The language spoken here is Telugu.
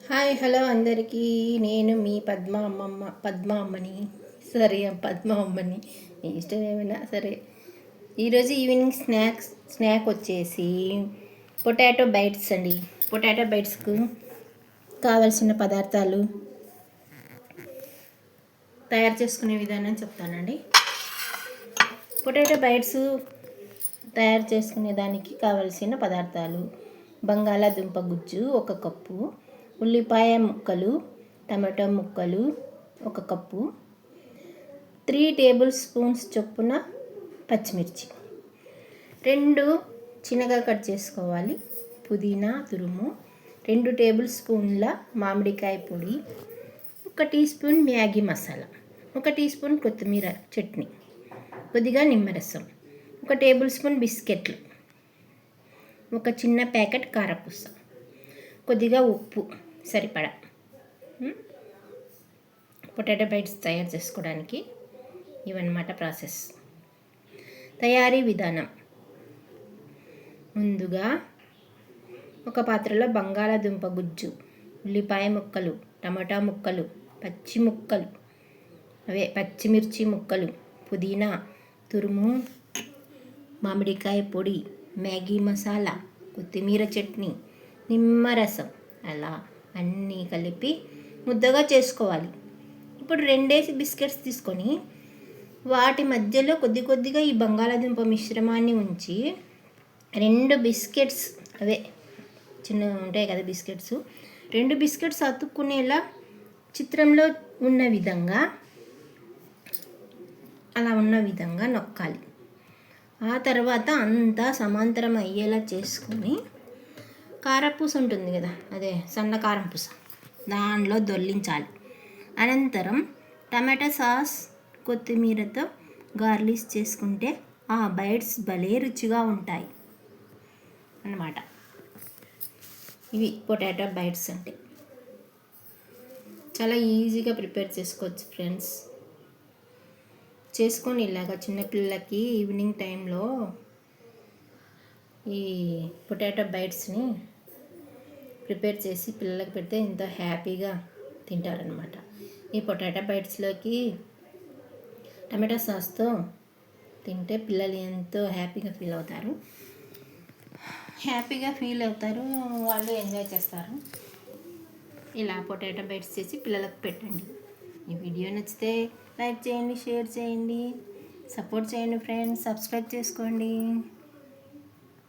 హాయ్ హలో అందరికీ. నేను మీ పద్మ అమ్మని. సరే పద్మ అమ్మని, మీ ఇష్టం ఏమైనా సరే. ఈరోజు ఈవినింగ్ స్నాక్ వచ్చేసి పొటాటో బైట్స్ అండి. పొటాటో బైట్స్కు కావలసిన పదార్థాలు తయారు చేసుకునే విధానం చెప్తానండి. పొటాటో బైట్స్ తయారు చేసుకునే దానికి కావలసిన పదార్థాలు: బంగాళాదుంప గుజ్జు 1 కప్పు, ఉల్లిపాయ ముక్కలు, టమాటో ముక్కలు 1 కప్పు, 3 టేబుల్ స్పూన్స్ చొప్పున పచ్చిమిర్చి, 2 చిన్నగా కట్ చేసుకోవాలి, పుదీనా తురుము, 2 టేబుల్ స్పూన్ల మామిడికాయ పొడి, 1 teaspoon Maggi masala, 1 teaspoon కొత్తిమీర చట్నీ, కొద్దిగా నిమ్మరసం, 1 టేబుల్ స్పూన్ బిస్కెట్లు, 1 చిన్న ప్యాకెట్ కారపూస, కొద్దిగా ఉప్పు సరిపడా. పొటాటో బైట్స్ తయారు చేసుకోవడానికి ఇవన్నమాట ప్రాసెస్. తయారీ విధానం: ముందుగా ఒక పాత్రలో బంగాళాదుంప గుజ్జు, ఉల్లిపాయ ముక్కలు, టమాటా ముక్కలు, పచ్చిమిర్చి ముక్కలు, పుదీనా తురుము, మామిడికాయ పొడి, మ్యాగీ మసాలా, కొత్తిమీర చట్నీ, నిమ్మరసం, అలా అన్నీ కలిపి ముద్దగా చేసుకోవాలి. ఇప్పుడు 2 బిస్కెట్స్ తీసుకొని వాటి మధ్యలో కొద్దిగా ఈ బంగాళాదుంప మిశ్రమాన్ని ఉంచి 2 బిస్కెట్స్, చిన్న ఉంటాయి కదా బిస్కెట్స్, 2 బిస్కెట్స్ అతుక్కునేలా చిత్రంలో ఉన్న విధంగా నొక్కాలి. ఆ తర్వాత అంతా సమాంతరం అయ్యేలా చేసుకొని కారపూస ఉంటుంది కదా, సన్న కారం పూస, దానిలో దొర్లించాలి. అనంతరం టమాటా సాస్, కొత్తిమీరతో గార్నిష్ చేసుకుంటే ఆ బైట్స్ భలే రుచిగా ఉంటాయి అన్నమాట. ఇవి పొటాటో బైట్స్ అంటే. చాలా ఈజీగా ప్రిపేర్ చేసుకోవచ్చు ఫ్రెండ్స్. చేసుకొని ఇలాగా చిన్నపిల్లలకి ఈవినింగ్ టైంలో ఈ పొటాటో బైట్స్ని ప్రిపేర్ చేసి పిల్లలకి పెడితే ఎంతో హ్యాపీగా తింటారనమాట. ఈ పొటాటో బైట్స్లోకి టమాటా సాస్తో తింటే పిల్లలు ఎంతో హ్యాపీగా ఫీల్ అవుతారు, వాళ్ళు ఎంజాయ్ చేస్తారు. ఇలా పొటాటో బైట్స్ చేసి పిల్లలకు పెట్టండి. ఈ వీడియో నచ్చితే లైక్ చేయండి, షేర్ చేయండి, సపోర్ట్ చేయండి ఫ్రెండ్స్. సబ్స్క్రైబ్ చేసుకోండి.